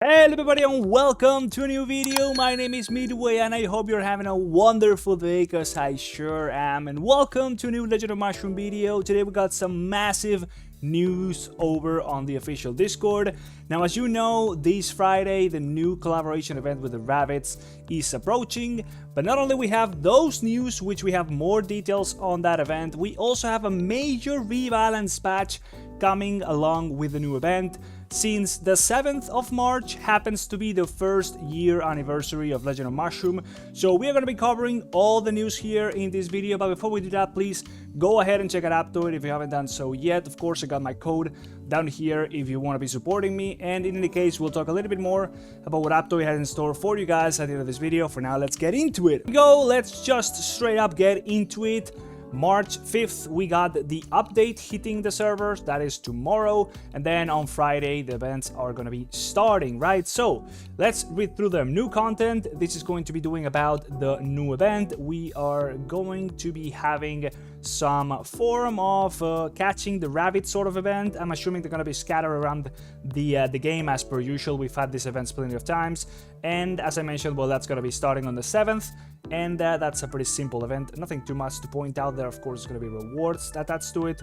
Hello everybody and welcome to a new video. My name is Midway and I hope you're having a wonderful day because I sure am. And welcome to a new Legend of Mushroom video. Today we got some massive news over on the official Discord. Now, as you know, this Friday the new collaboration event with the Rabbids is approaching. But not only we have those news, which we have more details on that event, we also have a major rebalance patch coming along with the new event. Since the 7th of March happens to be the first year anniversary of Legend of Mushroom, so we are going to be covering all the news here in this video. But before we do that, please go ahead and check out Aptoide if you haven't done so yet. Of course, I got my code down here if you want to be supporting me, and in any case, we'll talk a little bit more about what Aptoide has in store for you guys at the end of this video. For now, let's get into it. Let's just straight up get into it. March 5th, we got the update hitting the servers. That is tomorrow. And then on Friday, the events are going to be starting, right? So let's read through them. New content. This is going to be doing about the new event. We are going to be having some form of catching the rabbit sort of event. I'm assuming they're going to be scattered around the game as per usual. We've had these events plenty of times. And as I mentioned, well, that's going to be starting on the 7th. And that's a pretty simple event. Nothing too much to point out there. Of course, there's going to be rewards attached to it.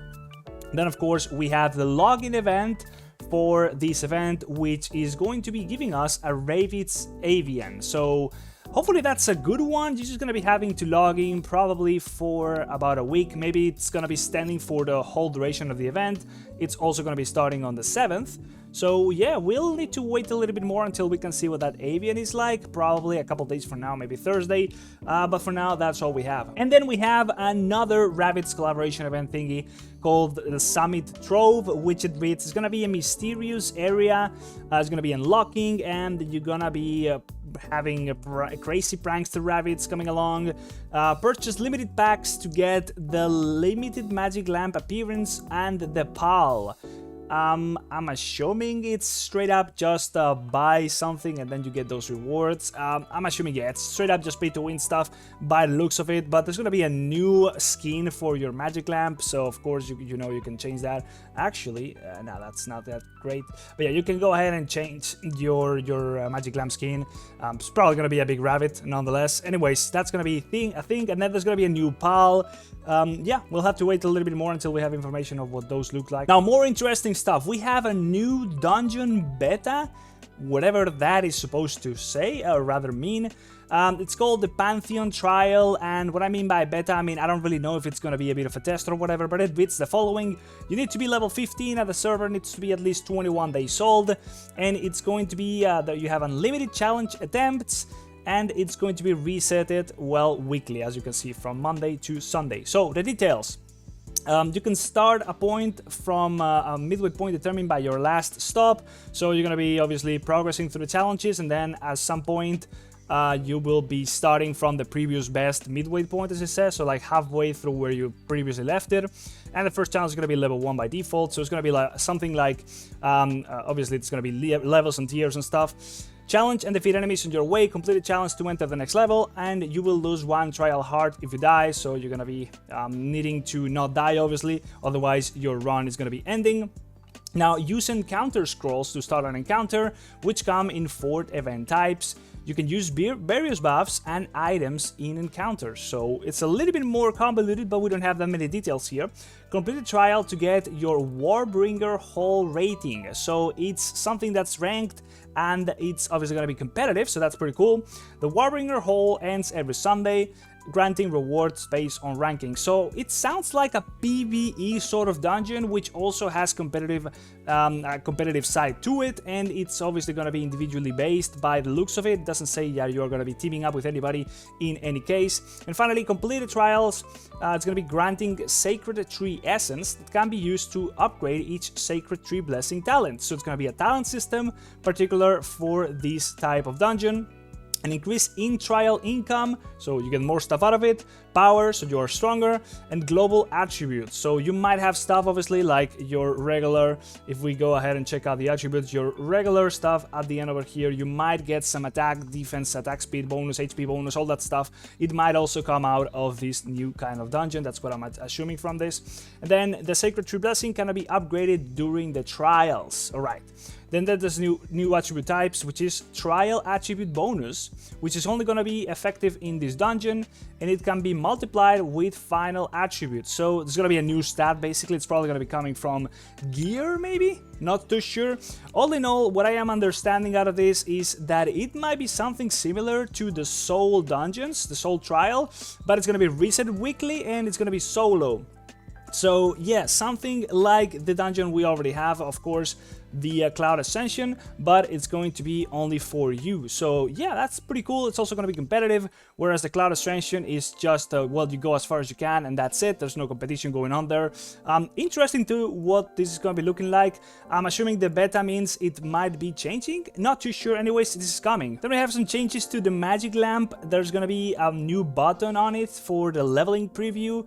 Then, of course, we have the login event for this event, which is going to be giving us a Rabbids avian. So hopefully that's a good one. You're just going to be having to log in probably for about a week. Maybe it's going to be standing for the whole duration of the event. It's also going to be starting on the 7th. So yeah, we'll need to wait a little bit more until we can see what that avian is like. Probably a couple days from now, maybe Thursday. But for now, that's all we have. And then we have another Rabbids collaboration event thingy called the Summit Trove, which it reads is going to be a mysterious area. It's going to be unlocking, and you're going to be having crazy prankster rabbits coming along. Purchase limited packs to get the limited magic lamp appearance and the PAL. I'm assuming it's straight up just buy something and then you get those rewards. I'm assuming, yeah, it's straight up just pay to win stuff by the looks of it. But there's gonna be a new skin for your magic lamp, so of course you know you can change that. Actually, no, that's not that great. But yeah, you can go ahead and change your magic lamp skin. It's probably gonna be a big rabbit nonetheless. Anyways, that's gonna be a thing, and then there's gonna be a new PAL. Yeah, we'll have to wait a little bit more until we have information of what those look like. Now, more interesting stuff. We have a new dungeon beta, whatever that is supposed to say, or rather mean. It's called the Pantheon trial, and what I mean by beta, I mean, I don't really know if it's going to be a bit of a test or whatever, but it reads the following. You need to be level 15, and the server needs to be at least 21 days old, and it's going to be that you have unlimited challenge attempts, and it's going to be resetted, well, weekly, as you can see, from Monday to Sunday. So, the details. You can start a point from a midway point determined by your last stop. So, you're going to be, obviously, progressing through the challenges, and then at some point, you will be starting from the previous best midway point, as it says, so like halfway through where you previously left it. And the first challenge is going to be level 1 by default, so it's going to be like something like, obviously, it's going to be levels and tiers and stuff. Challenge and defeat enemies on your way. Complete the challenge to enter the next level, and you will lose 1 trial heart if you die. So you're gonna be needing to not die, obviously, otherwise your run is gonna be ending. Now, use encounter scrolls to start an encounter, which come in 4 event types. You can use various buffs and items in encounters, so it's a little bit more convoluted, but we don't have that many details here. Complete the trial to get your Warbringer Hall rating, so it's something that's ranked, and it's obviously going to be competitive, so that's pretty cool. The Warbringer Hall ends every Sunday, granting rewards based on ranking. So it sounds like a PvE sort of dungeon, which also has competitive side to it, and it's obviously going to be individually based by the looks of it. It doesn't say that you're going to be teaming up with anybody in any case. And finally, completed trials. It's going to be granting Sacred Tree Essence that can be used to upgrade each Sacred Tree Blessing talent. So it's going to be a talent system particular for this type of dungeon. An increase in trial income, so you get more stuff out of it, power, so you're stronger, and global attributes. So you might have stuff, obviously, like your regular, if we go ahead and check out the attributes, your regular stuff at the end over here, you might get some attack, defense, attack speed bonus, HP bonus, all that stuff. It might also come out of this new kind of dungeon. That's what I'm assuming from this. And then the Sacred Tree Blessing can be upgraded during the trials. All right. Then there's new attribute types, which is trial attribute bonus, which is only going to be effective in this dungeon, and it can be multiplied with final attribute. So there's going to be a new stat. Basically, it's probably going to be coming from gear, maybe? Not too sure. All in all, what I am understanding out of this is that it might be something similar to the Soul dungeons, the Soul trial, but it's going to be reset weekly and it's going to be solo. So yeah, something like the dungeon we already have, of course, the Cloud Ascension, but it's going to be only for you. So yeah, that's pretty cool. It's also going to be competitive, whereas the Cloud Ascension is just, well, you go as far as you can and that's it. There's no competition going on there. Interesting to what this is going to be looking like. I'm assuming the beta means it might be changing. Not too sure. Anyways, this is coming. Then we have some changes to the magic lamp. There's going to be a new button on it for the leveling preview.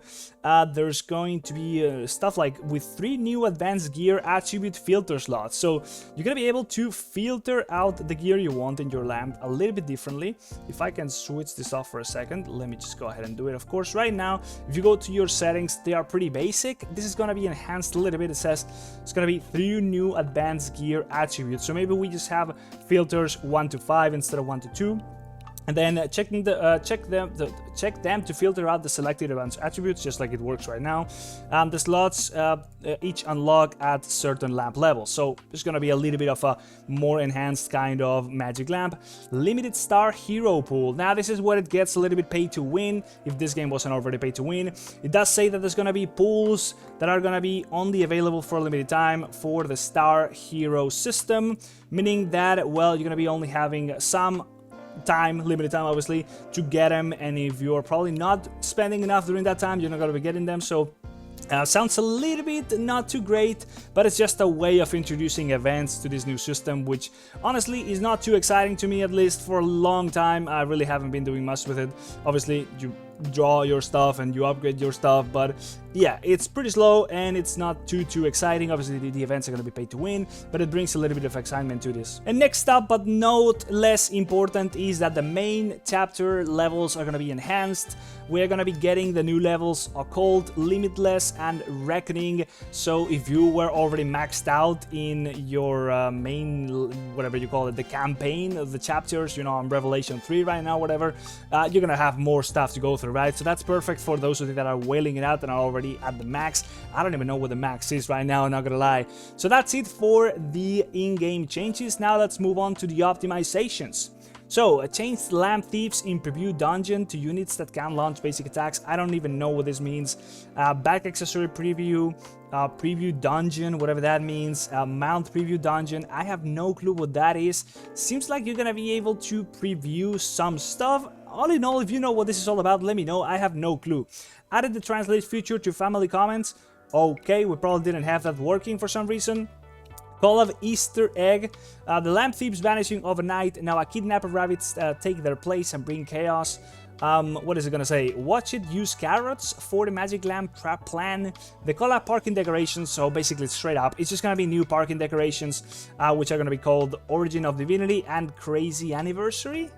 There's going to be stuff like with 3 new advanced gear attribute filter slots. So you're gonna be able to filter out the gear you want in your lamp a little bit differently. If I can switch this off for a second, let me just go ahead and do it. Of course, right now, if you go to your settings, they are pretty basic. This is gonna be enhanced a little bit. It says it's gonna be 3 new advanced gear attributes. So maybe we just have filters 1 to 5 instead of 1 to 2. And then check them to filter out the selected advanced attributes, just like it works right now. The slots each unlock at certain lamp levels, so there's gonna be a little bit of a more enhanced kind of magic lamp. Limited star hero pool. Now this is where it gets a little bit pay to win. If this game wasn't already pay to win, it does say that there's gonna be pools that are gonna be only available for a limited time for the star hero system, meaning that, well, you're gonna be only having some limited time obviously, to get them, and if you're probably not spending enough during that time, you're not going to be getting them. So sounds a little bit not too great, but it's just a way of introducing events to this new system, which honestly is not too exciting to me, at least for a long time. I really haven't been doing much with it. Obviously, you draw your stuff and you upgrade your stuff, but yeah, it's pretty slow and it's not too exciting. Obviously the events are going to be paid to win, but it brings a little bit of excitement to this. And next up, but not less important, is that the main chapter levels are going to be enhanced. We're going to be getting the new levels Occult, Limitless, and Reckoning. So if you were already maxed out in your main, whatever you call it, the campaign of the chapters, you know, on Revelation 3 right now, whatever, you're going to have more stuff to go through, right? So that's perfect for those of you that are wailing it out and are already at the max. I don't even know what the max is right now, I'm not gonna lie. So that's it for the in-game changes. Now let's move on to the optimizations. So, changed Lamp Thieves in Preview Dungeon to units that can launch basic attacks. I don't even know what this means. Back Accessory Preview, Preview Dungeon, whatever that means. Mount Preview Dungeon, I have no clue what that is. Seems like you're gonna be able to preview some stuff. All in all, if you know what this is all about, let me know. I have no clue. Added the translate feature to family comments. Okay, we probably didn't have that working for some reason. Call of Easter Egg. The Lamp Thieves vanishing overnight. Now a kidnapper rabbits take their place and bring chaos. What is it gonna say? Watch it use carrots for the magic lamp trap plan. They call out parking decorations, so basically straight up, it's just gonna be new parking decorations, which are gonna be called Origin of Divinity and Crazy Anniversary.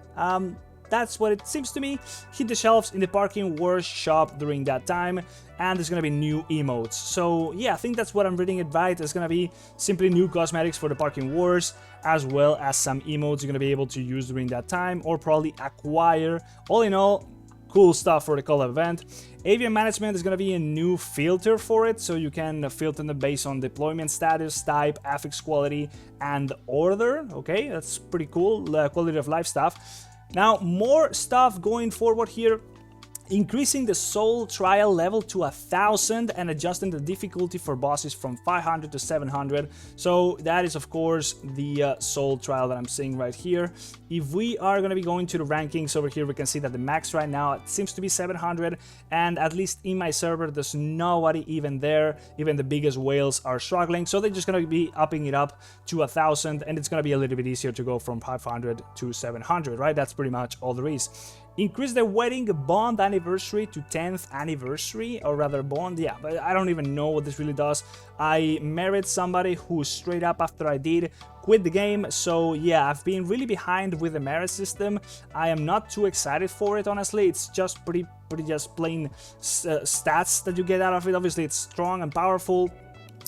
That's what it seems to me. Hit the shelves in the parking workshop during that time, and there's gonna be new emotes. So yeah, I think that's what I'm reading it right. There's gonna be simply new cosmetics for the parking wars, as well as some emotes you're gonna be able to use during that time, or probably acquire. All in all, cool stuff for the call event. Avian management is going to be a new filter for it, so you can filter them based on deployment status, type, affix quality, and order. Okay, that's pretty cool, quality of life stuff. Now, more stuff going forward here. Increasing the soul trial level to 1000 and adjusting the difficulty for bosses from 500 to 700. So that is of course the soul trial that I'm seeing right here. If we are going to be going to the rankings over here, we can see that the max right now it seems to be 700, and at least in my server there's nobody even there. Even the biggest whales are struggling, so they're just going to be upping it up to 1000, and it's going to be a little bit easier to go from 500 to 700, right? That's pretty much all there is. Increase the wedding bond anniversary to 10th anniversary, or rather bond, yeah, but I don't even know what this really does. I married somebody who straight up after I did quit the game, so yeah, I've been really behind with the marriage system. I am not too excited for it, honestly. It's just pretty just plain stats that you get out of it. Obviously it's strong and powerful,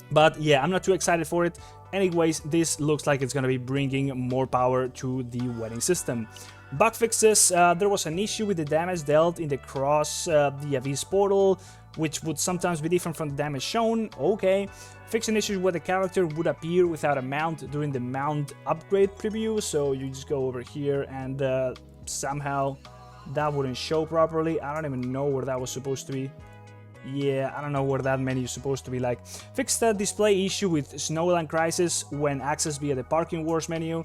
but yeah, I'm not too excited for it. anyways, this looks like it's going to be bringing more power to the wedding system. Bug fixes, there was an issue with the damage dealt in the cross the Abyss portal, which would sometimes be different from the damage shown. Okay. Fixing issues where the character would appear without a mount during the mount upgrade preview, so you just go over here and somehow that wouldn't show properly. I don't even know where that was supposed to be. Yeah, I don't know where that menu is supposed to be like. Fixed the display issue with Snowland Crisis when accessed via the Parking Wars menu.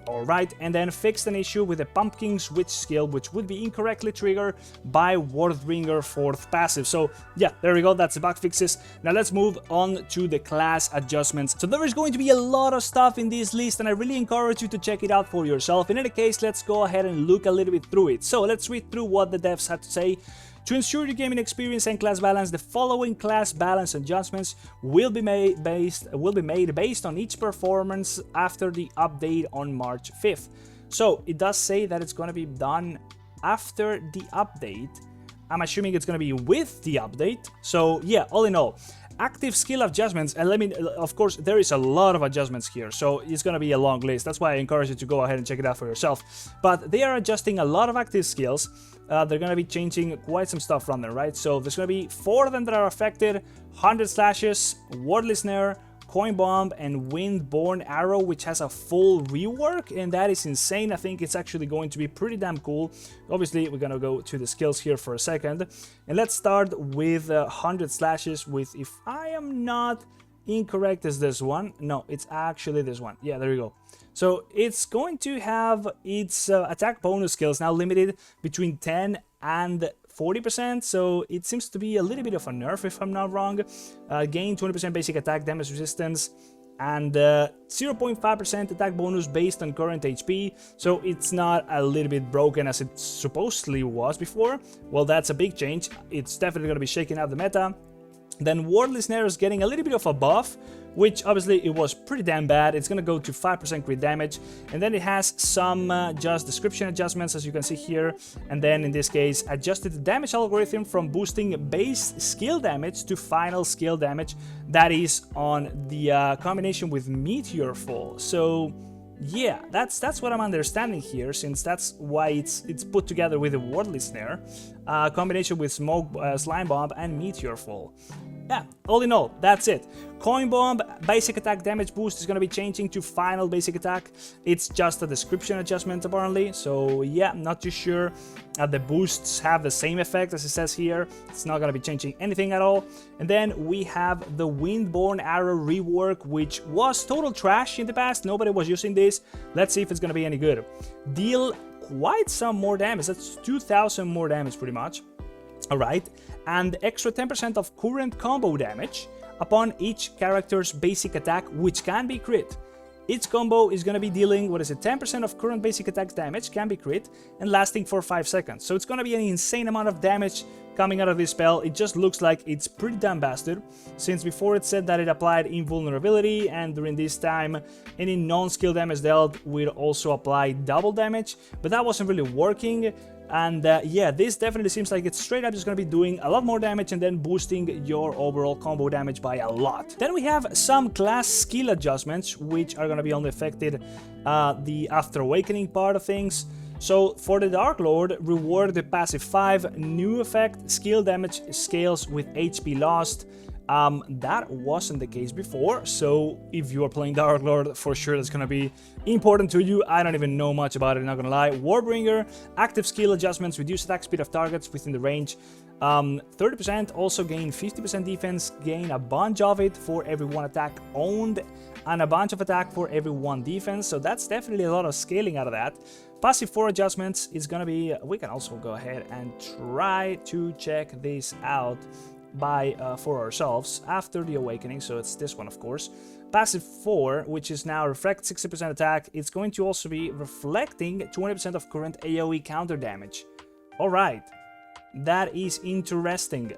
Alright, and then fixed an issue with the Pumpkin Switch skill, which would be incorrectly triggered by Wordbringer 4th passive. So yeah, there we go, that's the bug fixes. Now let's move on to the class adjustments. So there is going to be a lot of stuff in this list, and I really encourage you to check it out for yourself. In any case, let's go ahead and look a little bit through it. So let's read through what the devs had to say. To ensure your gaming experience and class balance, the following class balance adjustments will be made based on each performance after the update on March 5th. So it does say that it's going to be done after the update. I'm assuming it's going to be with the update. So yeah, all in all, active skill adjustments, and of course, there is a lot of adjustments here, so it's going to be a long list. That's why I encourage you to go ahead and check it out for yourself. But they are adjusting a lot of active skills. They're going to be changing quite some stuff from there, right? So there's going to be 4 of them that are affected: 100 Slashes, Wordly Snare, Coin Bomb, and Windborne Arrow, which has a full rework, and that is insane. I think it's actually going to be pretty damn cool. Obviously, we're gonna go to the skills here for a second, and let's start with 100 Slashes with, if I am not incorrect, is this one. No, it's actually this one. Yeah, there you go. So it's going to have its attack bonus skills now limited between 10 and 40%, so it seems to be a little bit of a nerf, if I'm not wrong. Gain 20% basic attack damage resistance and 0.5% attack bonus based on current HP, so it's not a little bit broken as it supposedly was before. Well, that's a big change. It's definitely going to be shaking out the meta. Then Wordly Snare is getting a little bit of a buff, which obviously it was pretty damn bad. It's gonna go to 5% crit damage, and then it has some just description adjustments, as you can see here, and then in this case adjusted the damage algorithm from boosting base skill damage to final skill damage. That is on the combination with Meteor Fall. So yeah, that's what I'm understanding here, since that's why it's put together with the Wordly Snare, combination with Slime Bomb and Meteor Fall. Yeah, all in all, that's it. Coin Bomb basic attack damage boost is going to be changing to final basic attack. It's just a description adjustment apparently, so yeah, not too sure. The boosts have the same effect as it says here. It's not going to be changing anything at all. And then we have the Windborne Arrow rework, which was total trash in the past. Nobody was using this. Let's see if it's going to be any good. Deal quite some more damage. That's 2,000 more damage pretty much. Alright, and extra 10% of current combo damage upon each character's basic attack, which can be crit. Each combo is going to be dealing, 10% of current basic attack damage, can be crit, and lasting for 5 seconds. So it's going to be an insane amount of damage coming out of this spell. It just looks like it's pretty damn bastard, since before it said that it applied invulnerability, and during this time any non-skill damage dealt will also apply double damage, but that wasn't really working. And yeah, this definitely seems like it's straight up just going to be doing a lot more damage and then boosting your overall combo damage by a lot. Then we have some class skill adjustments, which are going to be only affected the After Awakening part of things. So for the Dark Lord, reward the passive 5 new effect skill damage scales with HP lost. That wasn't the case before, so if you are playing Dark Lord, for sure that's gonna be important to you. I don't even know much about it, not gonna lie. Warbringer, active skill adjustments, reduce attack speed of targets within the range. 30% also gain 50% defense, gain a bunch of it for every 1 attack owned, and a bunch of attack for every 1 defense, so that's definitely a lot of scaling out of that. Passive 4 adjustments is gonna be, we can also go ahead and try to check this out for ourselves after the Awakening, so it's this one of course. Passive 4, which is now reflect 60% attack, it's going to also be reflecting 20% of current AoE counter damage. Alright, that is interesting.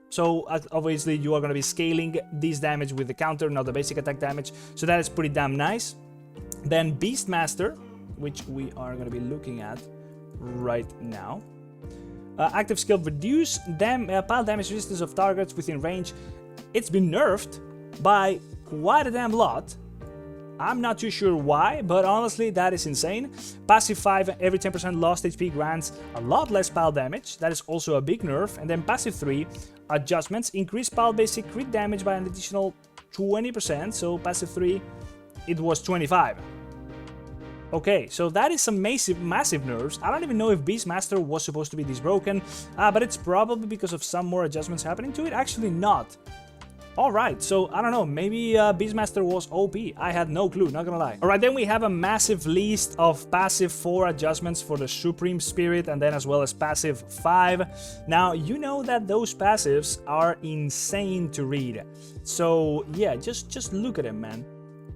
So obviously you are going to be scaling this damage with the counter, not the basic attack damage, so that is pretty damn nice. Then Beastmaster, which we are going to be looking at right now. Active skill, reduce pile damage resistance of targets within range. It's been nerfed by quite a damn lot. I'm not too sure why, but honestly, that is insane. Passive 5, every 10% lost HP grants a lot less pile damage. That is also a big nerf. And then passive 3, adjustments, increase pile basic crit damage by an additional 20%. So passive 3, it was 25. Okay, so that is some massive nerfs. I don't even know if Beastmaster was supposed to be this broken, but it's probably because of some more adjustments happening to it. Actually not. Alright, so I don't know, maybe Beastmaster was OP. I had no clue, not gonna lie. Alright, then we have a massive list of passive 4 adjustments for the Supreme Spirit, and then as well as passive 5. Now, you know that those passives are insane to read. So yeah, just look at them, man.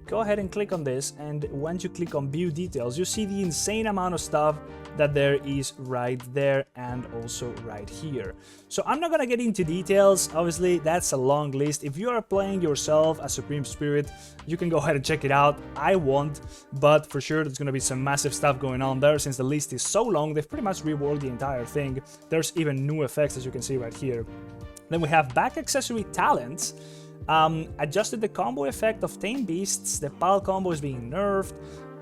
Go ahead and click on this, and once you click on view details, you see the insane amount of stuff that there is right there and also right here. So I'm not gonna get into details, obviously that's a long list. If you are playing yourself as Supreme Spirit, you can go ahead and check it out. I won't, but for sure there's gonna be some massive stuff going on there. Since the list is so long, they've pretty much reworked the entire thing. There's even new effects, as you can see right here. Then we have back accessory talents. Adjusted the combo effect of Tame Beasts, the pile combo is being nerfed,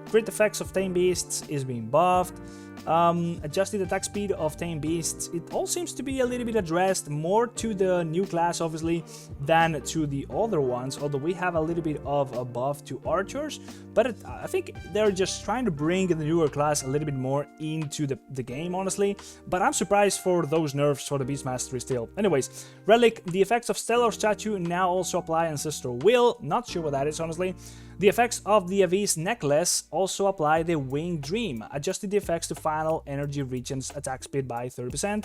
crit effects of Tame Beasts is being buffed, adjusted attack speed of Tame Beasts. It all seems to be a little bit addressed more to the new class, obviously, than to the other ones, although we have a little bit of a buff to archers, but I think they're just trying to bring the newer class a little bit more into the game, honestly, but I'm surprised for those nerfs for the Beastmaster still. Anyways, Relic, the effects of Stellar Statue now also apply Ancestral Will, not sure what that is, honestly. The effects of the Avis Necklace also apply the Winged Dream, adjusted the effects to final energy regen's attack speed by 30%,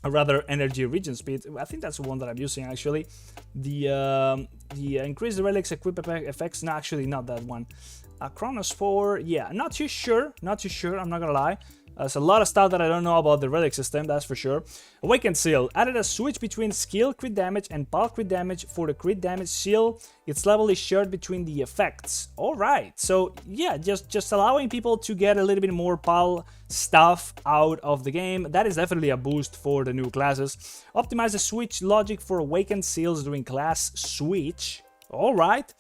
or rather energy regen speed. I think that's the one that I'm using actually. The increase the relics equip effects, no, actually not that one. Chronos 4, yeah, not too sure, I'm not gonna lie. There's a lot of stuff that I don't know about the relic system, that's for sure. Awakened Seal added a switch between skill crit damage and pile crit damage for the crit damage seal. Its level is shared between the effects. Alright, so yeah, just allowing people to get a little bit more pile stuff out of the game. That is definitely a boost for the new classes. Optimize the switch logic for Awakened Seals during class switch. Alright.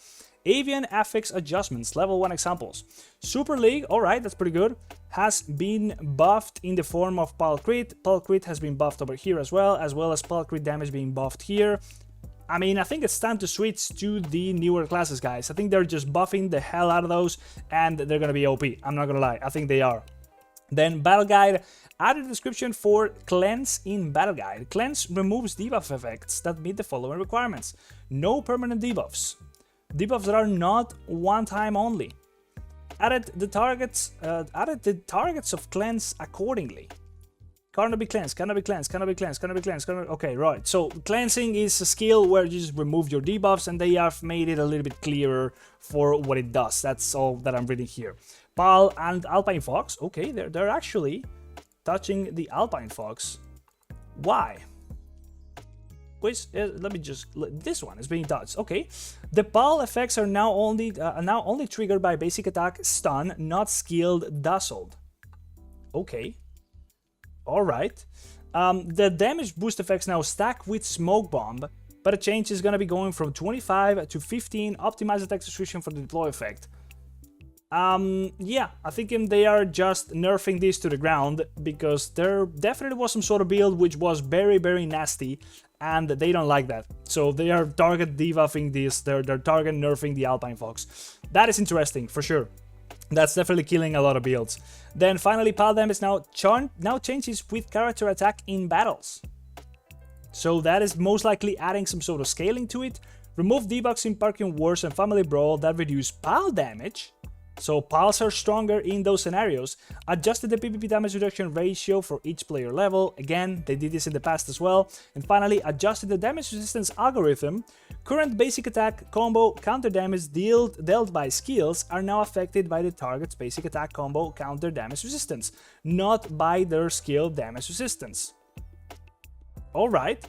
Avian Affix adjustments, level 1 examples. Super League, alright, that's pretty good, has been buffed in the form of pile crit. Pile crit has been buffed over here as well as pile crit damage being buffed here. I mean, I think it's time to switch to the newer classes, guys. I think they're just buffing the hell out of those, and they're gonna be OP. I'm not gonna lie, I think they are. Then Battle Guide added a description for Cleanse in Battle Guide. Cleanse removes debuff effects that meet the following requirements. No permanent debuffs. Debuffs that are not one time only. Added the targets of cleanse accordingly. Cannot be cleansed, cannot be cleansed, cannot be cleansed, cannot be cleansed, cannot be... Okay, right. So cleansing is a skill where you just remove your debuffs, and they have made it a little bit clearer for what it does. That's all that I'm reading here. Pal and Alpine Fox. Okay, they're actually touching the Alpine Fox. Why? Which let me just, this one is being touched. Okay, the PAL effects are now only triggered by basic attack stun, not skilled dazzled. Okay, all right. The damage boost effects now stack with smoke bomb, but a change is gonna be going from 25 to 15. Optimize attack execution for the deploy effect. Yeah, I think they are just nerfing this to the ground because there definitely was some sort of build which was very, very nasty, and they don't like that. So they are target debuffing this, they're target nerfing the Alpine Fox. That is interesting, for sure. That's definitely killing a lot of builds. Then finally, Pal damage now changes with character attack in battles. So that is most likely adding some sort of scaling to it. Remove debuffs in Parking Wars and Family Brawl that reduce Pal damage. So Pals are stronger in those scenarios. Adjusted the PvP damage reduction ratio for each player level. Again, they did this in the past as well. And finally, adjusted the damage resistance algorithm. Current basic attack combo counter damage dealt by skills are now affected by the target's basic attack combo counter damage resistance, not by their skill damage resistance. Alright,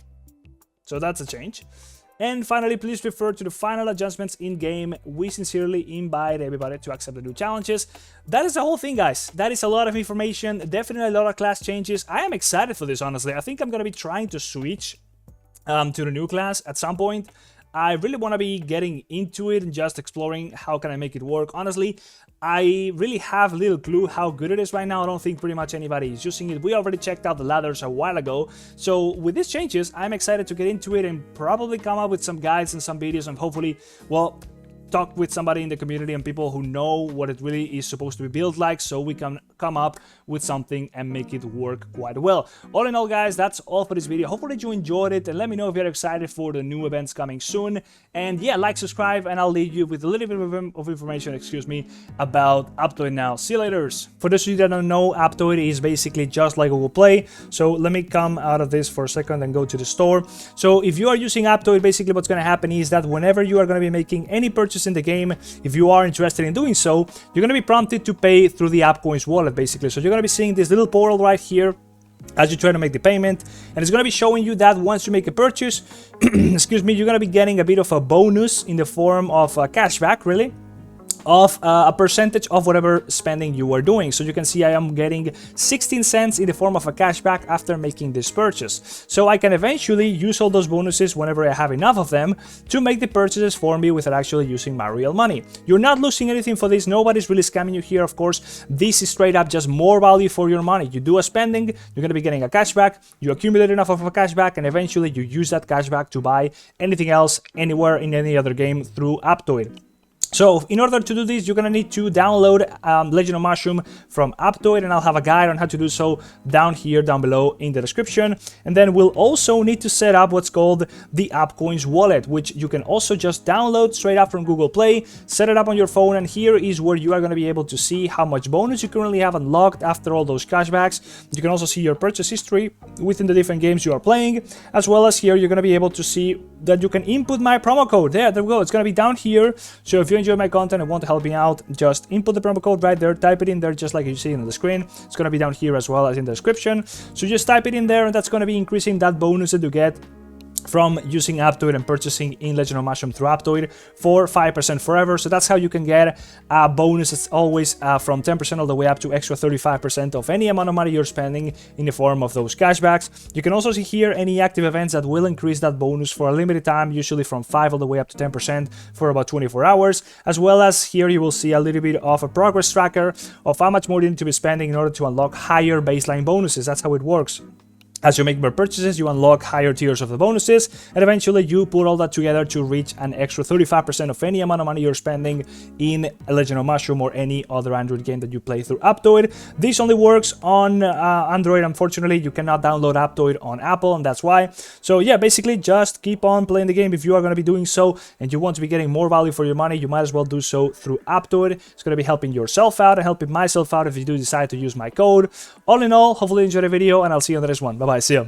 so that's a change. And finally, please refer to the final adjustments in-game. We sincerely invite everybody to accept the new challenges. That is the whole thing, guys. That is a lot of information, definitely a lot of class changes. I am excited for this, honestly. I think I'm going to be trying to switch to the new class at some point. I really want to be getting into it and just exploring how can I make it work. Honestly, I really have little clue how good it is right now. I don't think pretty much anybody is using it. We already checked out the ladders a while ago. So with these changes, I'm excited to get into it and probably come up with some guides and some videos and hopefully, well, talk with somebody in the community and people who know what it really is supposed to be built like, so we can come up with something and make it work quite well. All in all, guys, that's all for this video. Hopefully you enjoyed it, and let me know if you're excited for the new events coming soon. And yeah, like, subscribe, and I'll leave you with a little bit of information, excuse me, about Aptoide now. See you later. For those of you that don't know, Aptoide is basically just like Google Play. So let me come out of this for a second and go to the store. So if you are using Aptoide, basically what's going to happen is that whenever you are going to be making any purchase in the game, if you are interested in doing so, you're going to be prompted to pay through the AppCoins wallet, basically. So you're going to be seeing this little portal right here as you try to make the payment, and it's going to be showing you that once you make a purchase, excuse me, you're going to be getting a bit of a bonus in the form of cashback, really, of a percentage of whatever spending you are doing. So you can see I am getting 16 cents in the form of a cashback after making this purchase. So I can eventually use all those bonuses whenever I have enough of them to make the purchases for me without actually using my real money. You're not losing anything for this. Nobody's really scamming you here, of course. This is straight up just more value for your money. You do a spending, you're going to be getting a cashback, you accumulate enough of a cashback, and eventually you use that cashback to buy anything else anywhere in any other game through Aptoide. So in order to do this, you're going to need to download Legend of Mushroom from Aptoide, and I'll have a guide on how to do so down here, down below in the description. And then we'll also need to set up what's called the AppCoins wallet, which you can also just download straight up from Google Play, set it up on your phone, and here is where you are going to be able to see how much bonus you currently have unlocked after all those cashbacks. You can also see your purchase history within the different games you are playing, as well as here you're going to be able to see that you can input my promo code. There we go. It's going to be down here. So if you enjoy my content and want to help me out, just input the promo code right there, type it in there just like you see on the screen. It's going to be down here as well as in the description. So just type it in there, and that's going to be increasing that bonus that you get from using Aptoide and purchasing in Legend of Mushroom through Aptoide for 5% forever. So that's how you can get a bonus. It's always from 10% all the way up to extra 35% of any amount of money you're spending in the form of those cashbacks. You can also see here any active events that will increase that bonus for a limited time, usually from 5 all the way up to 10% for about 24 hours. As well as here you will see a little bit of a progress tracker of how much more you need to be spending in order to unlock higher baseline bonuses. That's how it works. As you make more purchases, you unlock higher tiers of the bonuses, and eventually you put all that together to reach an extra 35% of any amount of money you're spending in Legend of Mushroom or any other Android game that you play through Aptoide. This only works on Android. Unfortunately, you cannot download Aptoide on Apple, and that's why. So yeah, basically just keep on playing the game. If you are going to be doing so and you want to be getting more value for your money, you might as well do so through Aptoide. It's going to be helping yourself out and helping myself out if you do decide to use my code. All in all, hopefully you enjoyed the video, and I'll see you on the next one. Bye-bye. See ya.